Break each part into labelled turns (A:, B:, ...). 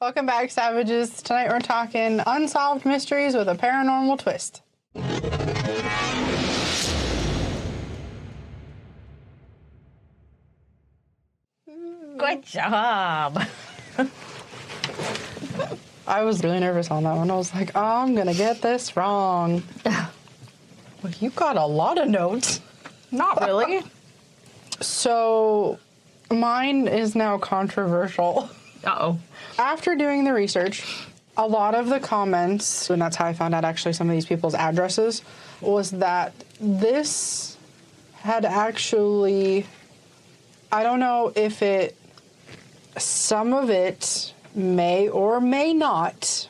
A: Welcome back, Savages. Tonight we're talking unsolved mysteries with a paranormal twist.
B: Good job.
A: I was really nervous on that one. I was like, I'm going to get this wrong. Well, you got a lot of notes.
B: Not really.
A: So, mine is now controversial.
B: Uh-oh.
A: After doing the research, a lot of the comments, and that's how I found out actually some of these people's addresses, was that this had actually, I don't know if some of it may or may not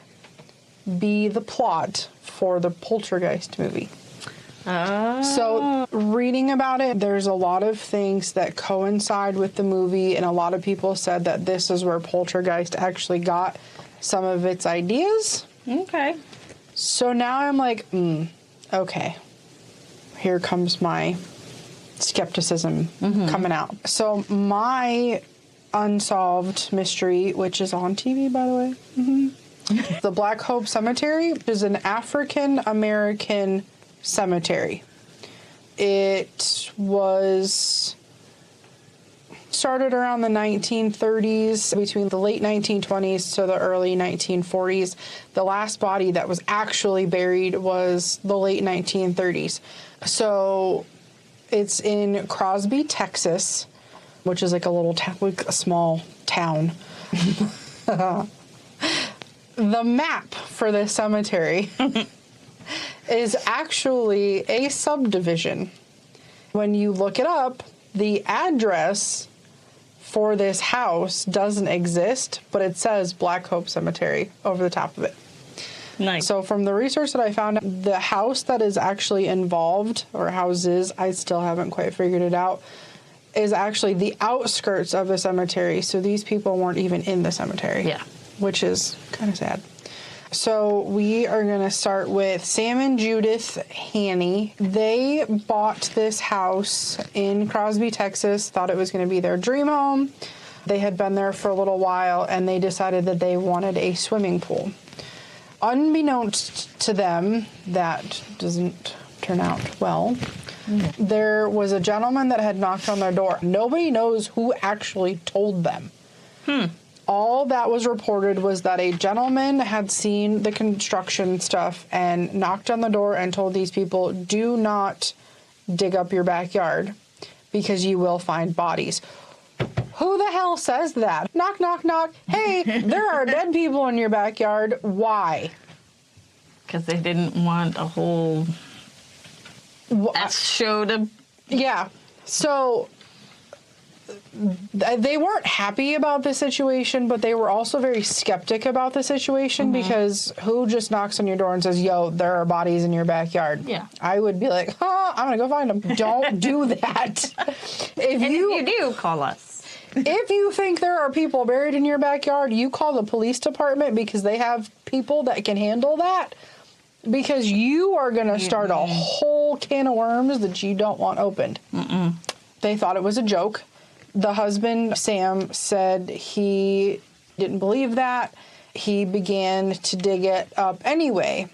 A: be the plot for the Poltergeist movie. So reading about it, there's a lot of things that coincide with the movie, and a lot of people said that this is where Poltergeist actually got some of its ideas.
B: Okay.
A: So now I'm like, okay, here comes my skepticism coming out. So my unsolved mystery, which is on TV, by the way, the Black Hope Cemetery is an African-American cemetery. It was started around the 1930s, between the late 1920s to the early 1940s. The last body that was actually buried was the late 1930s. So it's in Crosby, Texas, which is like a little town, like a small town. The map for this cemetery is actually a subdivision. When you look it up, the address for this house doesn't exist, but it says Black Hope Cemetery over the top of it.
B: Nice.
A: So from the research that I found, the house that is actually involved, or houses, I still haven't quite figured it out, is actually the outskirts of the cemetery. So these people weren't even in the cemetery.
B: Yeah.
A: Which is kind of sad. So we are going to start with Sam and Judith Haney. They bought this house in Crosby, Texas, thought it was going to be their dream home. They had been there for a little while, and they decided that they wanted a swimming pool. Unbeknownst to them, that doesn't turn out well. There was a gentleman that had knocked on their door. Nobody knows who actually told them. All that was reported was that a gentleman had seen the construction stuff and knocked on the door and told these people, do not dig up your backyard because you will find bodies. Who the hell says that? Knock, knock, knock. Hey, there are dead people in your backyard. Why?
B: Because they didn't want a whole show to...
A: Yeah. So they weren't happy about the situation, but they were also very skeptic about the situation because who just knocks on your door and says, yo, there are bodies in your backyard? Yeah. I would be like, I'm going to go find them. Don't do that. If you
B: do, call us.
A: If you think there are people buried in your backyard, you call the police department because they have people that can handle that. Because you are going to start a whole can of worms that you don't want opened. They thought it was a joke. The husband, Sam, said he didn't believe that. He began to dig it up anyway.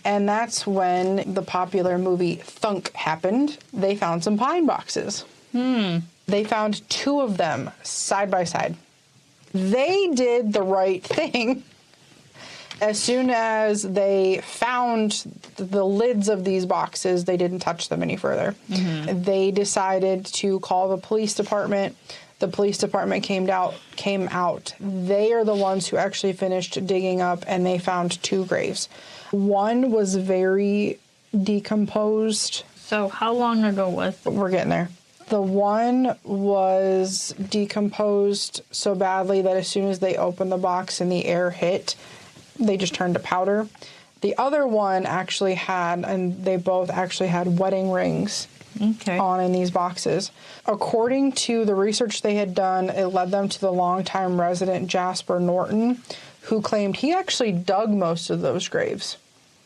A: And that's when the popular movie Thunk happened. They found some pine boxes. They found 2 of them side by side. They did the right thing. As soon as they found the lids of these boxes, they didn't touch them any further. They decided to call the police department. The police department came out. They are the ones who actually finished digging up, and they found 2 graves. One was very decomposed.
B: So how long ago was it?
A: We're getting there. The one was decomposed so badly that as soon as they opened the box and the air hit, they just turned to powder. The other one actually had, and they both actually had wedding rings on in these boxes. According to the research they had done, it led them to the longtime resident Jasper Norton, who claimed he actually dug most of those graves.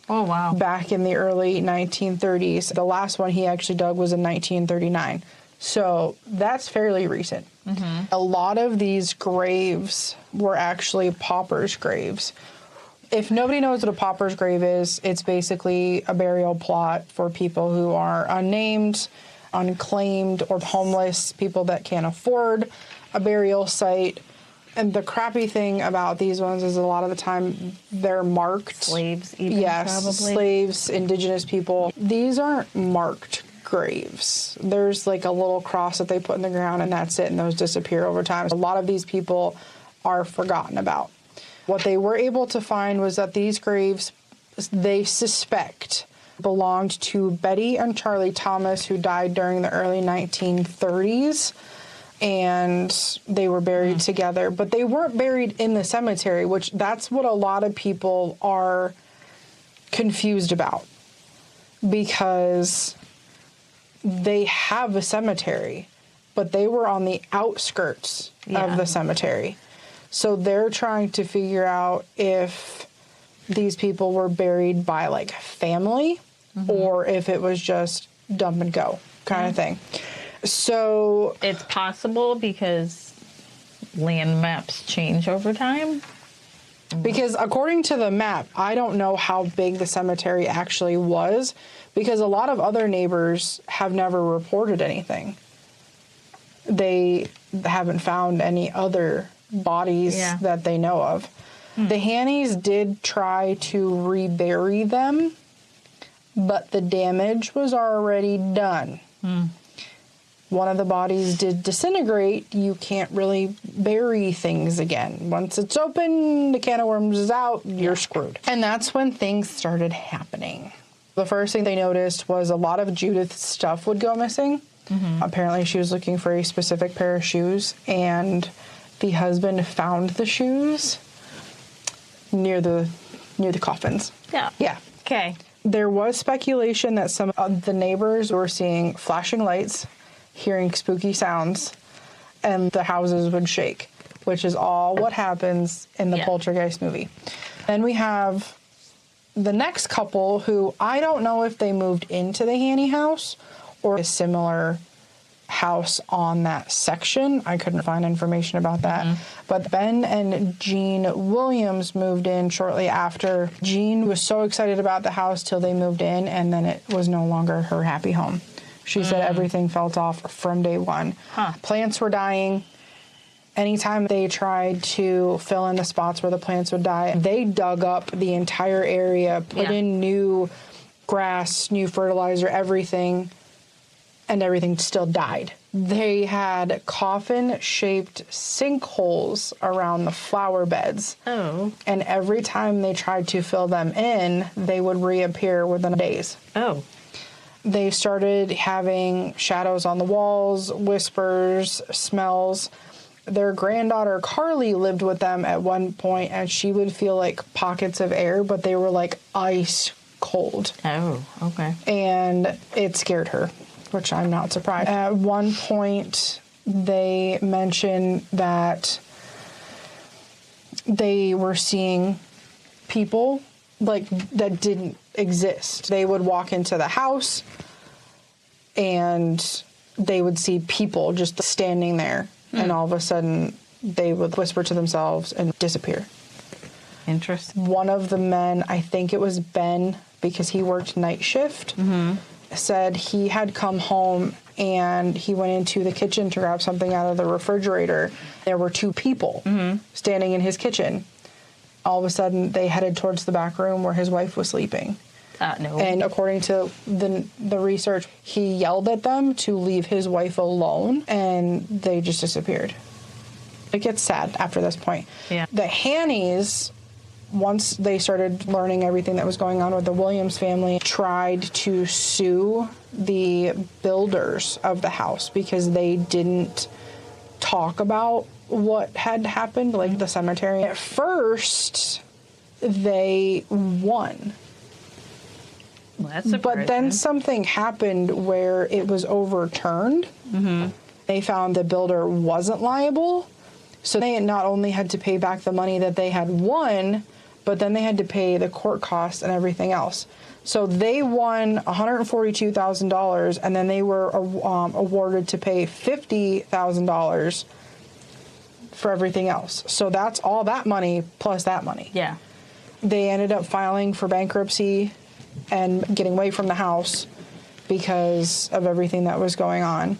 B: Oh, wow.
A: Back in the early 1930s. The last one he actually dug was in 1939. So that's fairly recent. A lot of these graves were actually paupers' graves. If nobody knows what a pauper's grave is, it's basically a burial plot for people who are unnamed, unclaimed, or homeless, people that can't afford a burial site. And the crappy thing about these ones is a lot of the time they're marked.
B: Slaves, even,
A: yes,
B: probably.
A: Slaves, indigenous people. These aren't marked graves. There's like a little cross that they put in the ground and that's it, and those disappear over time. A lot of these people are forgotten about. What they were able to find was that these graves, they suspect, belonged to Betty and Charlie Thomas, who died during the early 1930s, and they were buried together. But they weren't buried in the cemetery, which that's what a lot of people are confused about, because they have a cemetery, but they were on the outskirts of the cemetery. So they're trying to figure out if these people were buried by like family or if it was just dump and go kind of thing. So
B: it's possible because land maps change over time.
A: Because according to the map, I don't know how big the cemetery actually was, because a lot of other neighbors have never reported anything. They haven't found any other bodies that they know of. The Hannies did try to rebury them, but the damage was already done. One of the bodies did disintegrate. You can't really bury things again. Once it's open, the can of worms is out, you're screwed. And that's when things started happening. The first thing they noticed was a lot of Judith's stuff would go missing. Apparently she was looking for a specific pair of shoes, and the husband found the shoes near the coffins. Yeah.
B: Okay.
A: There was speculation that some of the neighbors were seeing flashing lights, hearing spooky sounds, and the houses would shake, which is all what happens in the Poltergeist movie. Then we have the next couple who I don't know if they moved into the Hanny house or a similar house on that section. I couldn't find information about that. But Ben and Jean Williams moved in shortly after. Jean was so excited about the house till they moved in, and then it was no longer her happy home. She said everything felt off from day one. Plants were dying. Anytime they tried to fill in the spots where the plants would die, they dug up the entire area, put in new grass, new fertilizer, everything, and everything still died. They had coffin-shaped sinkholes around the flower beds.
B: Oh.
A: And every time they tried to fill them in, they would reappear within days.
B: Oh.
A: They started having shadows on the walls, whispers, smells. Their granddaughter Carly lived with them at one point, and she would feel like pockets of air, but they were like ice cold.
B: Oh, okay.
A: And it scared her, which I'm not surprised. At one point, they mentioned that they were seeing people like that didn't exist. They would walk into the house and they would see people just standing there, and all of a sudden they would whisper to themselves and disappear.
B: Interesting.
A: One of the men, I think it was Ben, because he worked night shift, said he had come home and he went into the kitchen to grab something out of the refrigerator. There were two people standing in his kitchen. All of a sudden, they headed towards the back room where his wife was sleeping.
B: No.
A: And according to the research, he yelled at them to leave his wife alone, and they just disappeared. It gets sad after this point.
B: Yeah.
A: The Hannies, once they started learning everything that was going on with the Williams family, tried to sue the builders of the house because they didn't talk about what had happened, like the cemetery. At first, they won.
B: Well, that's surprising.
A: But then something happened where it was overturned. They found the builder wasn't liable. So they not only had to pay back the money that they had won, but then they had to pay the court costs and everything else. So they won $142,000, and then they were awarded to pay $50,000 for everything else. So that's all that money plus that money.
B: Yeah.
A: They ended up filing for bankruptcy and getting away from the house because of everything that was going on.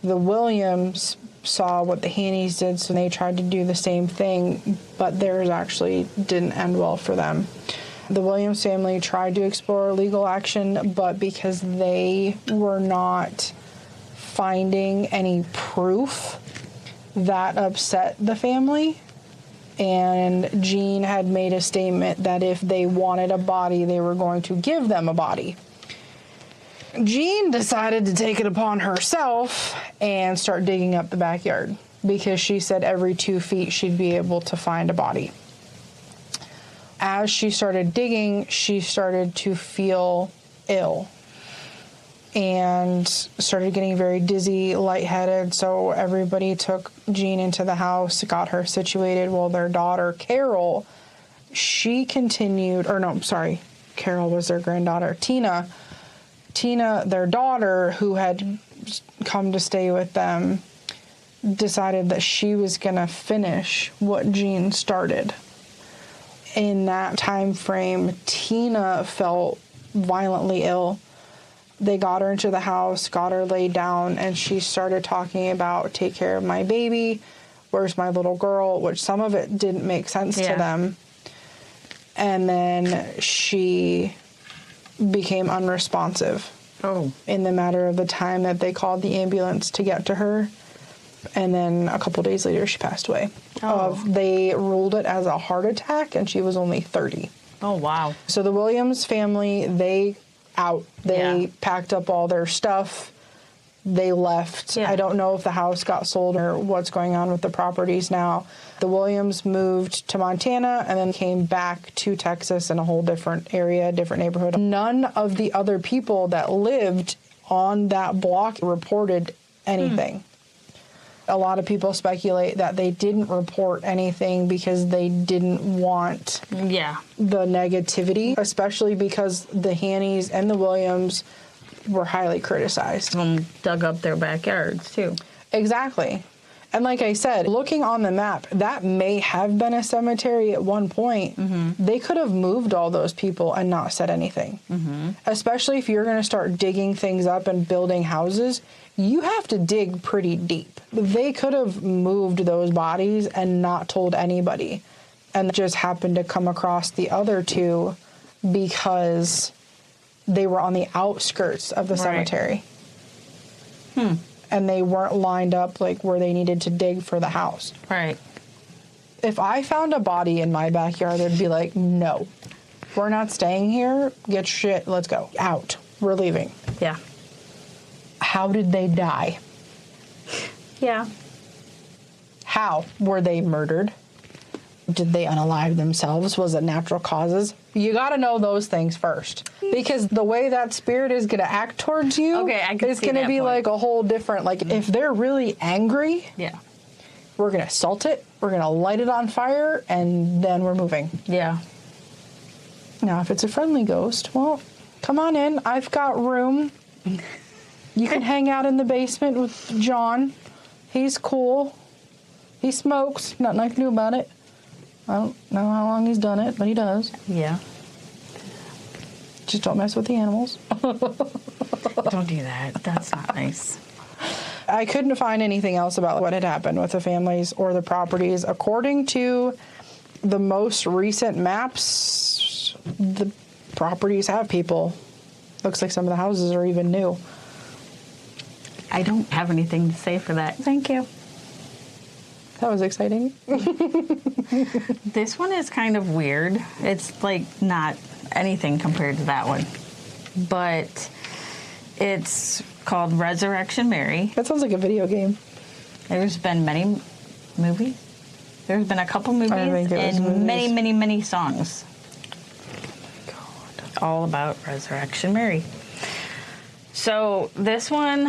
A: The Williams saw what the Hanneys did, so they tried to do the same thing, but theirs actually didn't end well for them. The Williams family tried to explore legal action, but because they were not finding any proof, that upset the family. And Jean had made a statement that if they wanted a body, they were going to give them a body. Jean decided to take it upon herself and start digging up the backyard because she said every 2 feet she'd be able to find a body. As she started digging, she started to feel ill and started getting very dizzy, lightheaded. So everybody took Jean into the house, got her situated. Well, their daughter, Carol, she continued, or no, sorry, Carol was their granddaughter. Tina, their daughter, who had come to stay with them, decided that she was going to finish what Jean started. In that time frame, Tina felt violently ill. They got her into the house, got her laid down, and she started talking about, take care of my baby, where's my little girl, which some of it didn't make sense to them. And then she became unresponsive.
B: Oh.
A: In the matter of the time that they called the ambulance to get to her. And then a couple days later, she passed away.
B: Oh.
A: They ruled it as a heart attack, and she was only 30.
B: Oh, wow.
A: So the Williams family, they packed up all their stuff. They left.
B: Yeah.
A: I don't know if the house got sold or what's going on with the properties now. The Williams moved to Montana and then came back to Texas in a whole different area, different neighborhood. None of the other people that lived on that block reported anything. A lot of people speculate that they didn't report anything because they didn't want the negativity, especially because the Hanneys and the Williams were highly criticized.
B: Dug up their backyards, too.
A: Exactly. And like I said, looking on the map, that may have been a cemetery at one point. They could have moved all those people and not said anything. Especially if you're going to start digging things up and building houses, you have to dig pretty deep. They could have moved those bodies and not told anybody, and just happened to come across the other two because they were on the outskirts of the cemetery. And they weren't lined up like where they needed to dig for the house.
B: Right.
A: If I found a body in my backyard, I'd be like, no, we're not staying here. Get shit. Let's go. Out. We're leaving.
B: Yeah.
A: How did they die?
B: Yeah.
A: How? Were they murdered? Did they unalive themselves? Was it natural causes? You got to know those things first. Because the way that spirit is going to act towards you is going to be like a whole different, like if they're really angry, we're going to salt it, we're going to light it on fire, and then we're moving.
B: Yeah.
A: Now, if it's a friendly ghost, well, come on in. I've got room. You can hang out in the basement with John. He's cool. He smokes. Nothing I can do about it. I don't know how long he's done it, but he does.
B: Yeah.
A: Just don't mess with the animals.
B: Don't do that. That's not nice.
A: I couldn't find anything else about what had happened with the families or the properties. According to the most recent maps, the properties have people. Looks like some of the houses are even new.
B: I don't have anything to say for that. Thank you.
A: That was exciting.
B: This one is kind of weird. It's like not anything compared to that one. But it's called Resurrection Mary.
A: That sounds like a video game.
B: There's been many movies. There's been a couple movies and many songs. God. All about Resurrection Mary. So this one,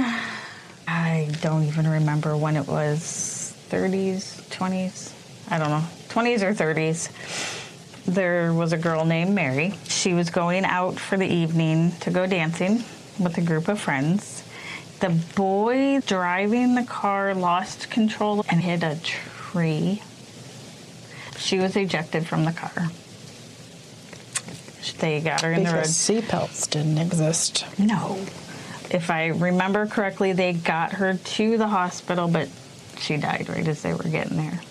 B: I don't even remember when it was. 30s, 20s, I don't know, 20s or 30s. There was a girl named Mary. She was going out for the evening to go dancing with a group of friends. The boy driving the car lost control and hit a 2003, she was ejected from the car. They got her in the road.
A: Because seatbelts didn't exist.
B: No. If I remember correctly, they got her to the hospital, but she died right as they were getting there.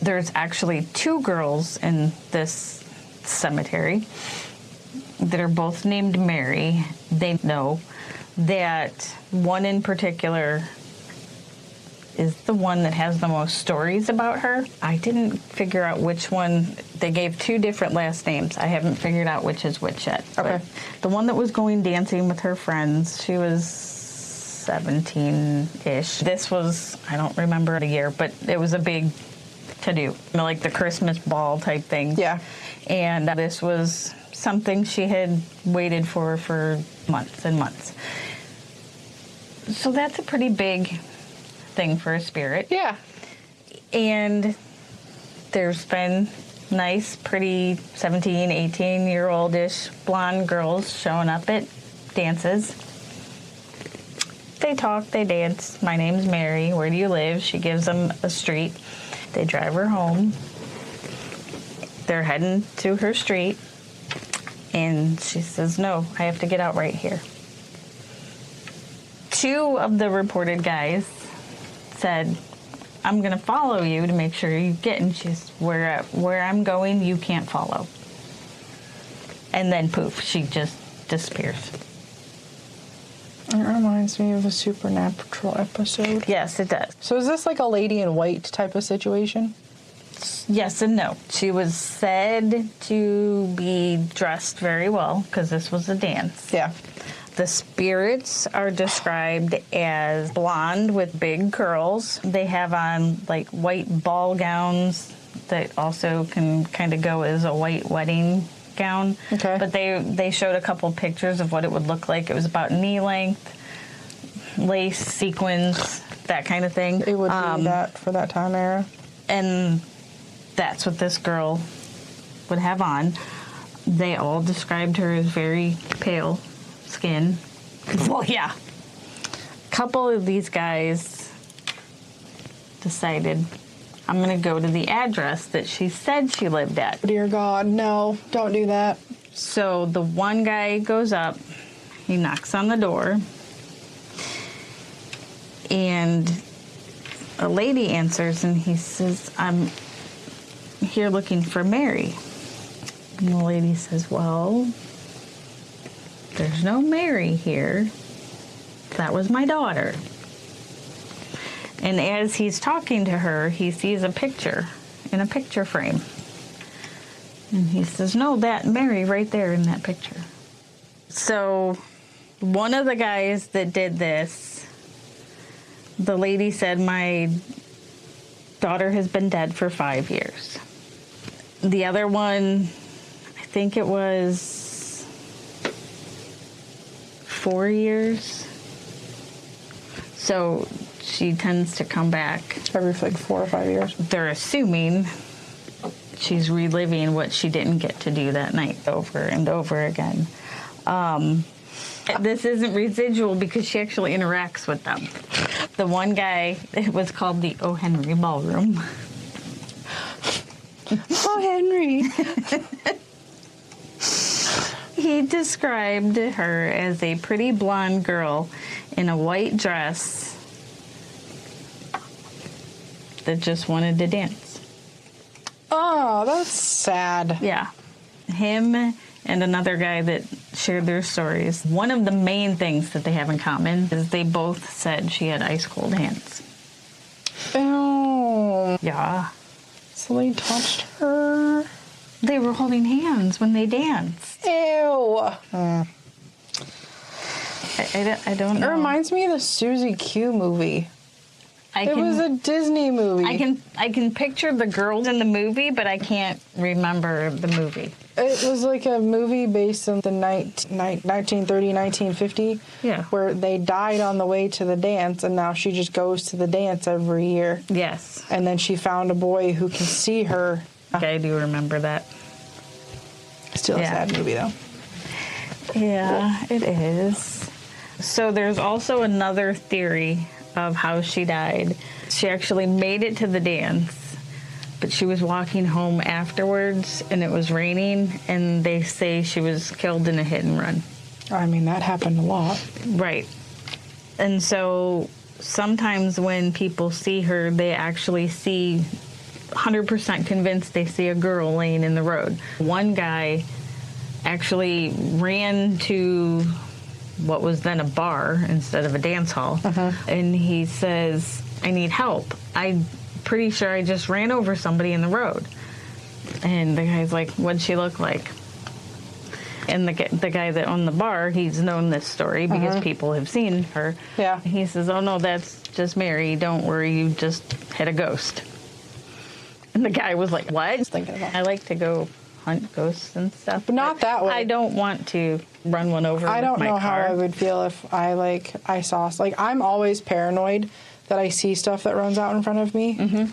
B: There's actually 2 girls in this cemetery that are both named Mary. They know that one in particular is the one that has the most stories about her. I didn't figure out which one. They gave 2 different last names. I haven't figured out which is which yet.
A: Okay.
B: But the one that was going dancing with her friends, she was 17-ish. This was, I don't remember the year, but it was a big to-do, like the Christmas ball type thing.
A: Yeah.
B: And this was something she had waited for months and months. So that's a pretty big thing for a spirit.
A: Yeah.
B: And there's been nice, pretty 17, 18-year-old-ish blonde girls showing up at dances. They talk, they dance. My name's Mary. Where do you live? She gives them a street. They drive her home. They're heading to her street. And she says, no, I have to get out right here. 2 of the reported guys said, I'm going to follow you to make sure you get, and she's, where I'm going, you can't follow. And then poof, she just disappears.
A: It reminds me of a Supernatural episode.
B: Yes, it does.
A: So is this like a Lady in White type of situation?
B: Yes and no. She was said to be dressed very well because this was a dance.
A: Yeah.
B: The spirits are described as blonde with big curls. They have on like white ball gowns that also can kind of go as a white wedding gown.
A: Okay.
B: But they showed a couple pictures of what it would look like. It was about knee length, lace, sequins, that kind of thing.
A: It would be that for that time era.
B: And that's what this girl would have on. They all described her as very pale skin. Well, yeah. A couple of these guys decided, I'm going to go to the address that she said she lived at.
A: Dear God, no, don't do that.
B: So the one guy goes up, he knocks on the door, and a lady answers, and he says, I'm here looking for Mary. And the lady says, well, there's no Mary here. That was my daughter. And as he's talking to her, he sees a picture in a picture frame. And he says, no, that Mary right there in that picture. So one of the guys that did this, the lady said, my daughter has been dead for 5 years. The other one, I think it was 4 years. So she tends to come back.
A: Every like 4 or 5 years.
B: They're assuming she's reliving what she didn't get to do that night over and over again. This isn't residual because she actually interacts with them. The one guy, it was called the O. Henry Ballroom.
A: Oh, Henry.
B: He described her as a pretty blonde girl in a white dress that just wanted to dance.
A: Oh, that's sad.
B: Yeah. Him and another guy that shared their stories. One of the main things that they have in common is they both said she had ice cold hands.
A: Oh.
B: Yeah.
A: So they touched her.
B: They were holding hands when they danced.
A: Ew.
B: I don't
A: It
B: know.
A: reminds me of the Susie Q movie.
B: It
A: was a Disney movie.
B: I can picture the girls in the movie, but I can't remember the movie.
A: It was like a movie based on the 1930, 1950.
B: Yeah.
A: Where they died on the way to the dance, and now she just goes to the dance every year.
B: Yes.
A: And then she found a boy who can see her.
B: I do remember that.
A: Still a sad movie, though.
B: Yeah, it is. So there's also another theory of how she died. She actually made it to the dance, but she was walking home afterwards, and it was raining, and they say she was killed in a hit and run.
A: I mean, that happened a lot.
B: Right. And so sometimes when people see her, they actually see 100% convinced they see a girl laying in the road. One guy actually ran to what was then a bar instead of a dance hall, and he says, I need help. I'm pretty sure I just ran over somebody in the road. And the guy's like, what'd she look like? And the guy that owned the bar, he's known this story because people have seen her.
A: Yeah.
B: He says, oh no, that's just Mary. Don't worry, you just hit a ghost. And the guy was like, what?
A: Thinking about
B: I like to go hunt ghosts and stuff.
A: But not that way.
B: I don't want to run one over
A: I don't
B: with my
A: know how
B: car.
A: I would feel if I saw, like, I'm always paranoid that I see stuff that runs out in front of me.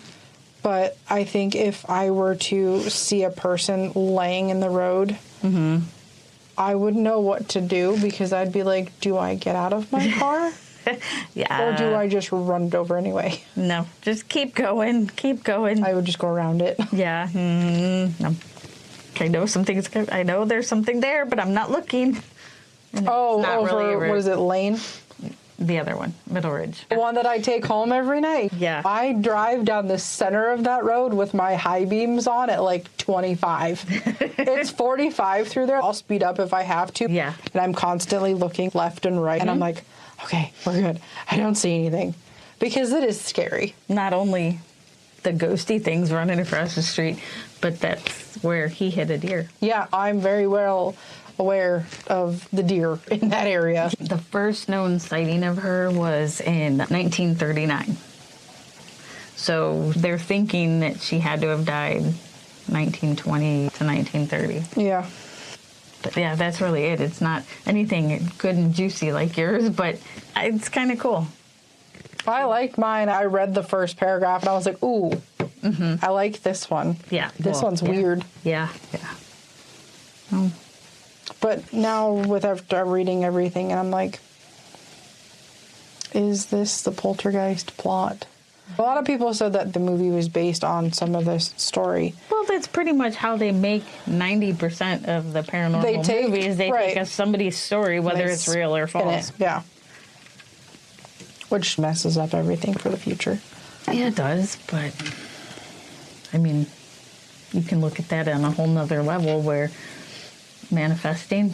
A: But I think if I were to see a person laying in the road, I wouldn't know what to do, because I'd be like, do I get out of my car?
B: Yeah.
A: Or do I just run it over anyway?
B: No, just keep going. Keep going.
A: I would just go around it.
B: Yeah. No. I know there's something there, but I'm not looking. And
A: Oh,
B: it's not
A: over,
B: really
A: what is it, Lane?
B: the other one, Middle Ridge.
A: The one that I take home every night.
B: Yeah.
A: I drive down the center of that road with my high beams on at like 25. It's 45 through there. I'll speed up if I have to.
B: Yeah.
A: And I'm constantly looking left and right. And I'm like, okay, we're good. I don't see anything. Because it is scary.
B: Not only the ghosty things running across the street, but that's where he hit a deer.
A: Yeah, I'm very well aware of the deer in that area.
B: The first known sighting of her was in 1939. So they're thinking that she had to have died 1920 to 1930.
A: Yeah.
B: But yeah, that's really it. It's not anything good and juicy like yours, but it's kind of cool.
A: I liked mine. I read the first paragraph and I was like, ooh, I like this one.
B: Yeah.
A: This
B: well,
A: one's
B: yeah.
A: weird.
B: Yeah, yeah. Oh.
A: But now with after reading everything, and I'm like, is this the Poltergeist plot? A lot of people said that the movie was based on some of this story.
B: Well, that's pretty much how they make 90% of the paranormal movies. They take somebody's story, whether it's real or false.
A: Yeah. Which messes up everything for the future.
B: Yeah, it does, but I mean, you can look at that on a whole nother level where manifesting.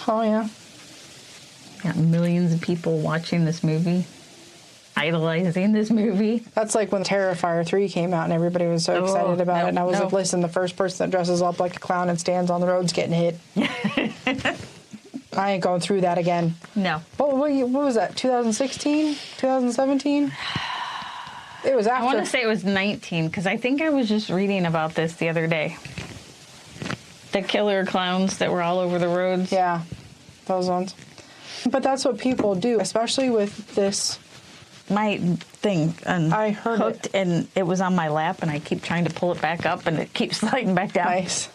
A: Oh, yeah.
B: Got millions of people watching this movie, idolizing this movie.
A: That's like when Terrifier 3 came out and everybody was so excited about it. And I was like, listen, the first person that dresses up like a clown and stands on the road's getting hit. I ain't going through that again.
B: No.
A: What was that, 2016? 2017? It was after.
B: I want to say it was 19, because I think I was just reading about this the other day. The killer clowns that were all over the roads.
A: Yeah, those ones. But that's what people do, especially with this.
B: My thing
A: I heard
B: hooked, and it was on my lap, and I keep trying to pull it back up, and it keeps sliding back down.
A: Nice.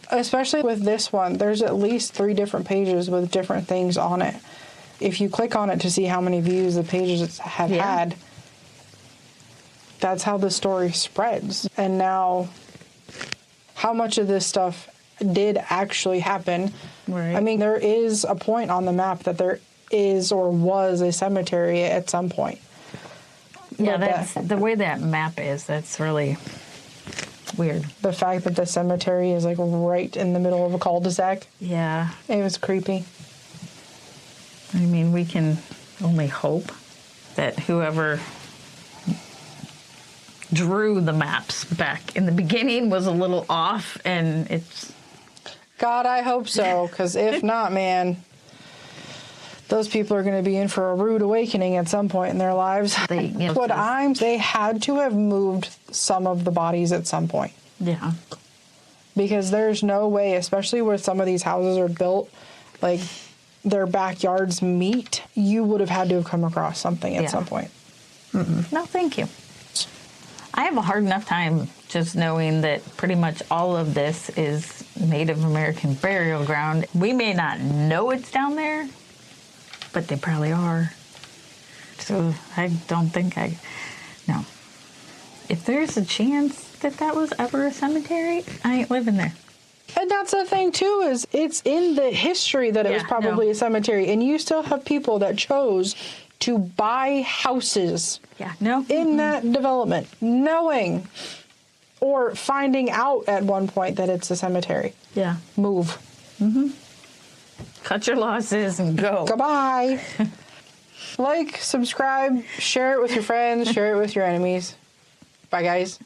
A: Especially with this one, there's at least 3 different pages with different things on it. If you click on it to see how many views the pages have had, that's how the story spreads. And now, how much of this stuff did actually happen?
B: Right.
A: I mean, there is a point on the map that there is or was a cemetery at some point.
B: Yeah,
A: But
B: that's the way that map is. That's really weird.
A: the fact that the cemetery is like right in the middle of a cul-de-sac,
B: Yeah.
A: it was creepy.
B: I mean, we can only hope that whoever drew the maps back in the beginning was a little off, and it's...
A: God, I hope so, because if not, man, those people are going to be in for a rude awakening at some point in their lives.
B: They
A: They had to have moved some of the bodies at some point.
B: Yeah.
A: Because there's no way, especially where some of these houses are built, like their backyards meet, you would have had to have come across something at some point.
B: No, thank you. I have a hard enough time just knowing that pretty much all of this is Native American burial ground. We may not know it's down there, but they probably are. So I don't think No. If there's a chance that was ever a cemetery, I ain't living there.
A: And that's the thing, too, is it's in the history that it was probably a cemetery. And you still have people that chose to buy houses in that development, knowing or finding out at one point that it's a cemetery.
B: Yeah.
A: Move.
B: Cut your losses and go.
A: Goodbye. Like, subscribe, share it with your friends, share it with your enemies. Bye, guys.